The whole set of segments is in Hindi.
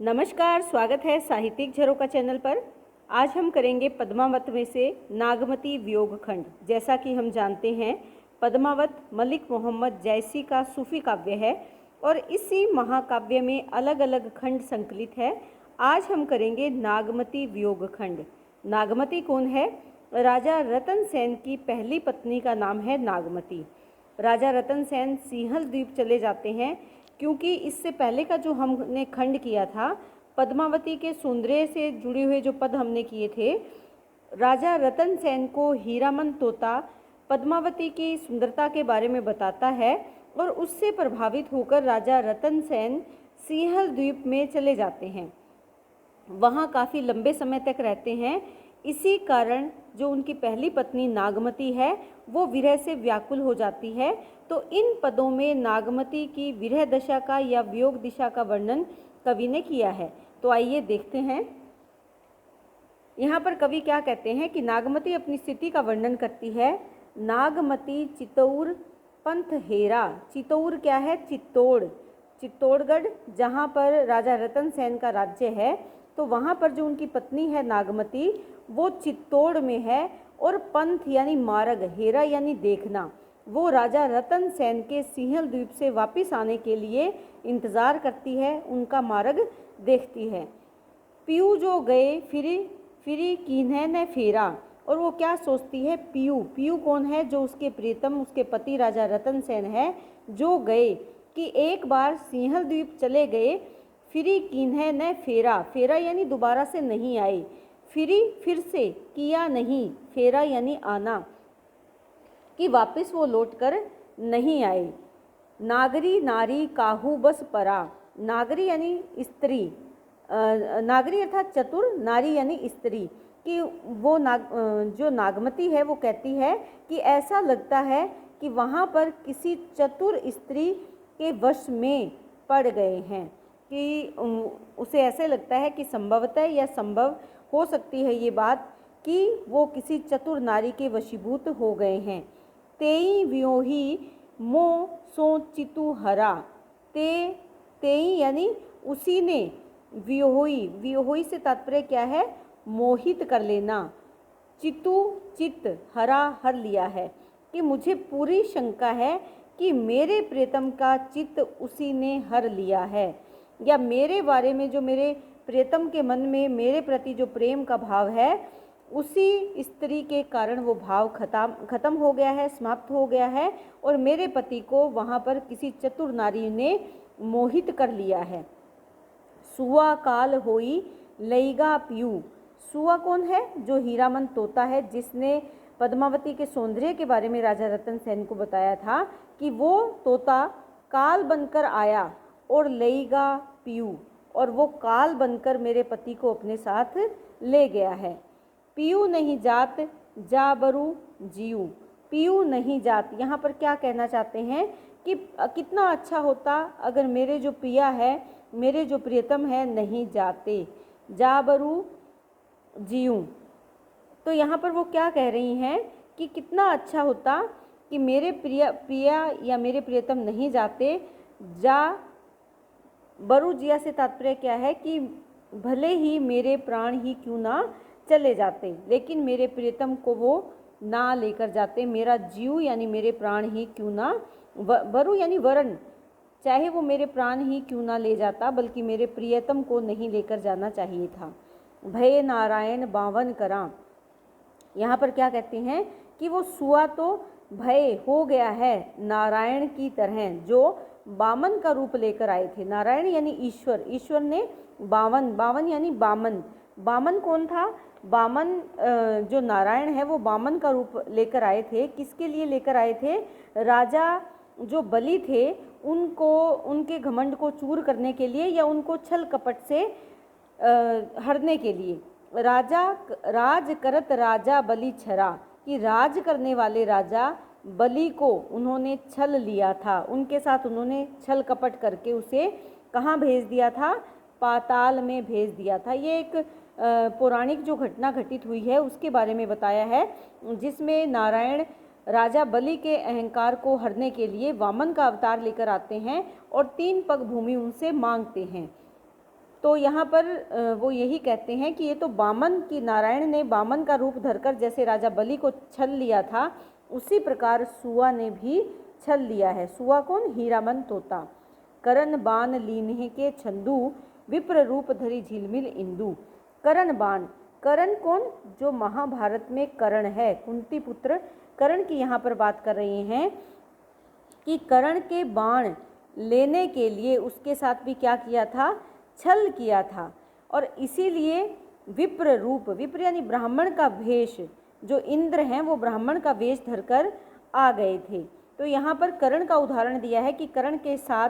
नमस्कार, स्वागत है साहित्यिक झरोका चैनल पर। आज हम करेंगे पद्मावत में से नागमती वियोग खंड। जैसा कि हम जानते हैं, पद्मावत मलिक मोहम्मद जैसी का सूफी काव्य है और इसी महाकाव्य में अलग अलग खंड संकलित है। आज हम करेंगे नागमती वियोग खंड। नागमती कौन है? राजा रतन सेन की पहली पत्नी का नाम है नागमती। राजा रतन सेन सिंहल द्वीप चले जाते हैं क्योंकि इससे पहले का जो हमने खंड किया था, पद्मावती के सौंदर्य से जुड़े हुए जो पद हमने किए थे, राजा रतन सेन को हीरामन तोता पद्मावती की सुंदरता के बारे में बताता है और उससे प्रभावित होकर राजा रतन सेन सिंहल द्वीप में चले जाते हैं। वहाँ काफ़ी लंबे समय तक रहते हैं। इसी कारण जो उनकी पहली पत्नी नागमती है वो विरह से व्याकुल हो जाती है। तो इन पदों में नागमती की विरह दशा का या वियोग दिशा का वर्णन कवि ने किया है। तो आइए देखते हैं। यहाँ पर कवि क्या कहते हैं कि नागमती अपनी स्थिति का वर्णन करती है। नागमती चित्तौर पंथ हेरा। चित्तौर क्या है? चित्तौड़गढ़, जहाँ पर राजा रतन सेन का राज्य है, तो वहाँ पर जो उनकी पत्नी है नागमती, वो चित्तौड़ में है। और पंथ यानी मार्ग, हेरा यानी देखना, वो राजा रतन सेन के सिंहल द्वीप से वापस आने के लिए इंतज़ार करती है, उनका मार्ग देखती है। पीयू जो गए फिरी कीन्हे न फेरा। और वो क्या सोचती है? पीयू कौन है? जो उसके प्रीतम, उसके पति राजा रतन सेन है, जो गए कि एक बार सिंहल द्वीप चले गए। फिरी कीन्हे न फेरा यानी दोबारा से नहीं आए। फिर से, किया नहीं, फेरा यानी आना, कि वापस वो लौट कर नहीं आए। नागरी नारी काहू बस परा। नागरी यानी स्त्री, नागरी अर्थात चतुर, नारी यानी स्त्री, कि वो जो नागमती है वो कहती है कि ऐसा लगता है कि वहाँ पर किसी चतुर स्त्री के वश में पड़ गए हैं, कि उसे ऐसे लगता है कि संभवतः या संभव हो सकती है ये बात कि वो किसी चतुर नारी के वशीभूत हो गए हैं। तेई व्योही मो सो चितु हरा। तेई यानी उसी ने, व्योही से तात्पर्य क्या है? मोहित कर लेना। चित्त, हरा, हर लिया है, कि मुझे पूरी शंका है कि मेरे प्रियतम का चित्त उसी ने हर लिया है, या मेरे बारे में, जो मेरे प्रियतम के मन में मेरे प्रति जो प्रेम का भाव है, उसी स्त्री के कारण वो भाव खत्म हो गया है, समाप्त हो गया है, और मेरे पति को वहाँ पर किसी चतुर नारी ने मोहित कर लिया है। सुआ काल होई लईगा पीयू। सुआ कौन है? जो हीरामन तोता है, जिसने पद्मावती के सौंदर्य के बारे में राजा रतन सेन को बताया था कि वो तोता काल बनकर आया और लईगा पीयू, और वो काल बनकर मेरे पति को अपने साथ ले गया है। पीयू नहीं जात जा बरू जीऊ। पीयू नहीं जात, यहाँ पर क्या कहना चाहते हैं कि कितना अच्छा होता अगर मेरे जो पिया है, मेरे जो प्रियतम है, नहीं जाते, जा बरू जीऊँ। तो यहाँ पर वो क्या कह रही हैं कि कितना अच्छा होता कि मेरे पिया या मेरे प्रियतम नहीं जाते। जा बरू जिया से तात्पर्य क्या है कि भले ही मेरे प्राण ही क्यों ना चले जाते, लेकिन मेरे प्रियतम को वो ना लेकर जाते। मेरा जीव यानी मेरे प्राण ही क्यों ना, बरू यानी वरण, चाहे वो मेरे प्राण ही क्यों ना ले जाता, बल्कि मेरे प्रियतम को नहीं लेकर जाना चाहिए था। भय नारायण बावन करा। यहाँ पर क्या कहते हैं कि वो सुआ तो भय हो गया है नारायण की तरह, जो बामन का रूप लेकर आए थे। नारायण यानी ईश्वर, ईश्वर ने बावन यानी बामन। बामन कौन था? बामन जो नारायण है वो बामन का रूप लेकर आए थे। किसके लिए लेकर आए थे? राजा जो बलि थे उनको, उनके घमंड को चूर करने के लिए, या उनको छल कपट से हरने के लिए। राज करत राजा बलि छरा, कि राज करने वाले राजा बलि को उन्होंने छल लिया था, उनके साथ उन्होंने छल कपट करके उसे कहाँ भेज दिया था? पाताल में भेज दिया था। ये एक पौराणिक जो घटना घटित हुई है उसके बारे में बताया है, जिसमें नारायण राजा बलि के अहंकार को हरने के लिए वामन का अवतार लेकर आते हैं और 3 पग भूमि उनसे मांगते हैं। तो यहाँ पर वो यही कहते हैं कि ये तो बामन की, नारायण ने बामन का रूप धरकर जैसे राजा बलि को छल लिया था, उसी प्रकार सुआ ने भी छल लिया है। सुआ कौन? हीरामन तोता। करण बाण लीन्हे के छंदू, विप्र रूप धरी झिलमिल इंदु। करण बाण, करण कौन? जो महाभारत में कर्ण है, कुंती पुत्र कर्ण की यहाँ पर बात कर रहे हैं कि कर्ण के बाण लेने के लिए उसके साथ भी क्या किया था? छल किया था। और इसीलिए विप्र रूप, विप्र यानी ब्राह्मण का वेश, जो इंद्र हैं वो ब्राह्मण का वेश धरकर आ गए थे। तो यहाँ पर कर्ण का उदाहरण दिया है कि कर्ण के साथ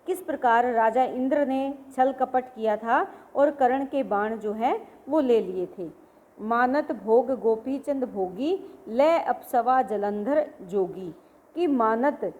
किस प्रकार राजा इंद्र ने छल कपट किया था और कर्ण के बाण जो है वो ले लिए थे। मानत भोग गोपी चंद भोगी, लय अप्सवा जलंधर जोगी। कि मानत,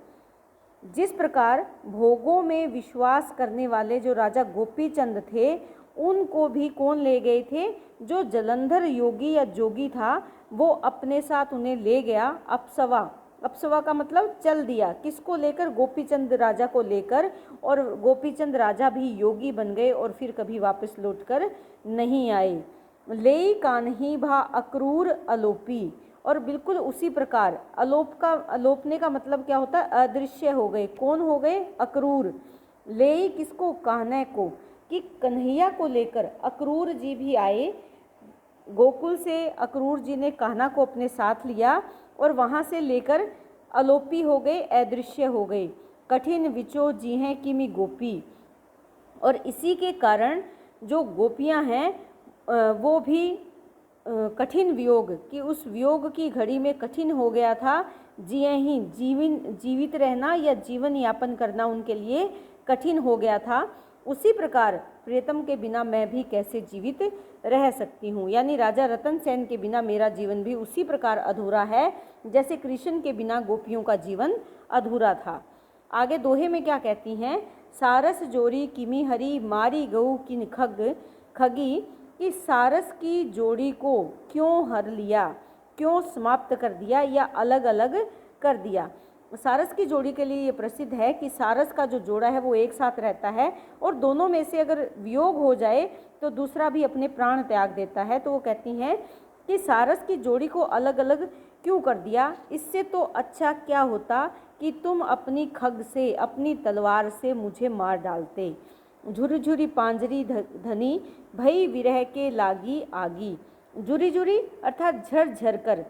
जिस प्रकार भोगों में विश्वास करने वाले जो राजा गोपी चंद थे, उनको भी कौन ले गए थे? जो जलंधर योगी या जोगी था, वो अपने साथ उन्हें ले गया। अप्सवा, अप्सवा का मतलब चल दिया। किसको लेकर? गोपीचंद राजा को लेकर। और गोपीचंद राजा भी योगी बन गए और फिर कभी वापस लौटकर नहीं आए। ले कान्ही भा अक्रूर अलोपी, और बिल्कुल उसी प्रकार अलोप का, अलोपने का मतलब क्या होता है? अदृश्य हो गए। कौन हो गए? अक्रूर। ले किसको? कान्हा को, कि कन्हैया को लेकर अक्रूर जी भी आए। गोकुल से अक्रूर जी ने कान्हा को अपने साथ लिया और वहाँ से लेकर अलोपी हो गए, अदृश्य हो गए। कठिन विचो जी हैं किमि गोपी, और इसी के कारण जो गोपियाँ हैं वो भी कठिन वियोग, कि उस वियोग की घड़ी में कठिन हो गया था। जिए ही जीवित रहना या जीवन यापन करना उनके लिए कठिन हो गया था। उसी प्रकार प्रियतम के बिना मैं भी कैसे जीवित रह सकती हूँ, यानी राजा रतन सेन के बिना मेरा जीवन भी उसी प्रकार अधूरा है जैसे कृष्ण के बिना गोपियों का जीवन अधूरा था। आगे दोहे में क्या कहती हैं? सारस जोड़ी किमी हरी, मारी गऊ किन खगी। कि सारस की जोड़ी को क्यों हर लिया, क्यों समाप्त कर दिया या अलग अलग कर दिया। सारस की जोड़ी के लिए ये प्रसिद्ध है कि सारस का जो जोड़ा है वो एक साथ रहता है और दोनों में से अगर वियोग हो जाए तो दूसरा भी अपने प्राण त्याग देता है। तो वो कहती हैं कि सारस की जोड़ी को अलग अलग क्यों कर दिया? इससे तो अच्छा क्या होता कि तुम अपनी खग से, अपनी तलवार से मुझे मार डालते। झुरी झुरी पांजरी धनी, भई विरह के लागी आगी। झुरी झुरी अर्थात झर झर कर,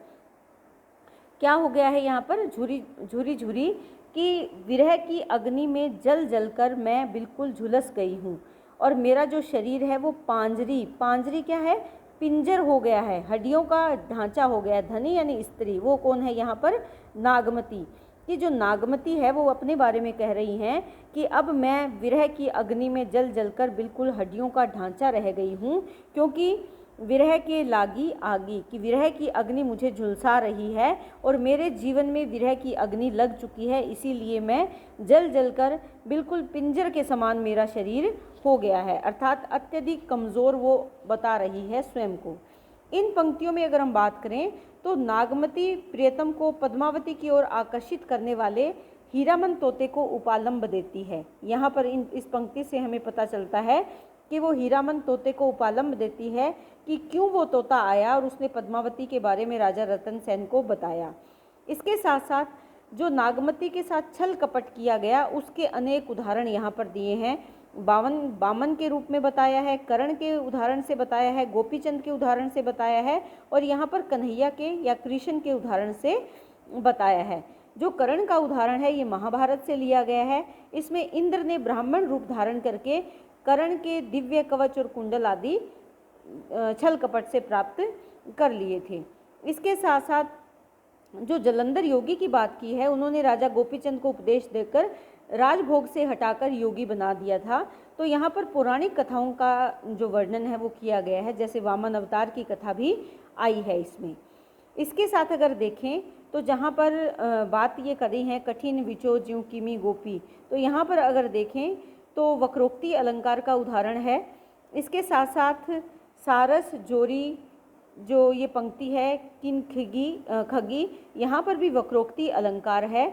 क्या हो गया है यहाँ पर? झुरी झुरी कि विरह की अग्नि में जल जलकर मैं बिल्कुल झुलस गई हूँ और मेरा जो शरीर है वो पांजरी, पांजरी क्या है? पिंजर हो गया है, हड्डियों का ढांचा हो गया है। धनी यानी स्त्री, वो कौन है यहाँ पर? नागमती। कि जो नागमती है वो अपने बारे में कह रही हैं कि अब मैं विरह की अग्नि में जल जलकर बिल्कुल हड्डियों का ढांचा रह गई हूँ, क्योंकि विरह के लागी आगी, कि विरह की अग्नि मुझे झुलसा रही है और मेरे जीवन में विरह की अग्नि लग चुकी है, इसीलिए मैं जल जलकर बिल्कुल पिंजर के समान मेरा शरीर हो गया है। अर्थात अत्यधिक कमज़ोर वो बता रही है स्वयं को। इन पंक्तियों में अगर हम बात करें तो नागमती प्रियतम को पद्मावती की ओर आकर्षित करने वाले हीरामन तोते को उपालंब देती है। यहाँ पर इस पंक्ति से हमें पता चलता है कि वो हीरामन तोते को उपालंब देती है कि क्यों वो तोता आया और उसने पद्मावती के बारे में राजा रतन सेन को बताया। इसके साथ साथ जो नागमती के साथ छल कपट किया गया उसके अनेक उदाहरण यहाँ पर दिए हैं। बामन के रूप में बताया है, कर्ण के उदाहरण से बताया है, गोपीचंद के उदाहरण से बताया है और यहाँ पर कन्हैया के या कृष्ण के उदाहरण से बताया है। जो कर्ण का उदाहरण है ये महाभारत से लिया गया है। इसमें इंद्र ने ब्राह्मण रूप धारण करके कर्ण के दिव्य कवच और कुंडल आदि छल कपट से प्राप्त कर लिए थे। इसके साथ साथ जो जलंधर योगी की बात की है, उन्होंने राजा गोपीचंद को उपदेश देकर राजभोग से हटाकर योगी बना दिया था। तो यहाँ पर पौराणिक कथाओं का जो वर्णन है वो किया गया है, जैसे वामन अवतार की कथा भी आई है इसमें। इसके साथ अगर देखें तो जहाँ पर बात ये करी है कठिन विचो ज्यों किमी गोपी, तो यहाँ पर अगर देखें तो वक्रोक्ति अलंकार का उदाहरण है। इसके साथ साथ सारस जोरी जो ये पंक्ति है किन खगी, यहाँ पर भी वक्रोक्ति अलंकार है।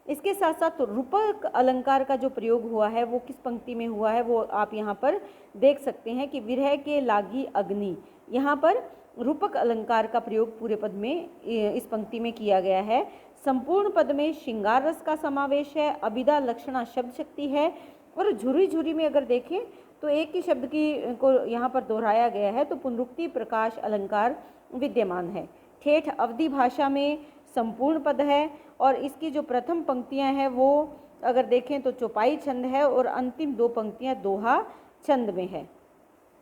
इसके साथ साथ रूपक अलंकार का जो प्रयोग हुआ है वो किस पंक्ति में हुआ है वो आप यहाँ पर देख सकते हैं कि विरह के लागी अग्नि, यहाँ पर रूपक अलंकार का प्रयोग पूरे पद में इस पंक्ति में किया गया है। संपूर्ण पद में श्रृंगार रस का समावेश है, अभिधा लक्षणा शब्द शक्ति है और झुरी झुरी में अगर देखें तो एक ही शब्द की को यहाँ पर दोहराया गया है, तो पुनरुक्ति प्रकाश अलंकार विद्यमान है। ठेठ अवधि भाषा में संपूर्ण पद है और इसकी जो प्रथम पंक्तियां हैं वो अगर देखें तो चौपाई छंद है और अंतिम दो पंक्तियां दोहा छंद में है।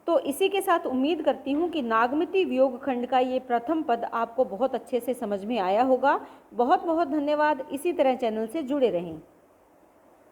तो इसी के साथ उम्मीद करती हूँ कि नागमती वियोग खंड का ये प्रथम पद आपको बहुत अच्छे से समझ में आया होगा। बहुत बहुत धन्यवाद। इसी तरह चैनल से जुड़े रहें।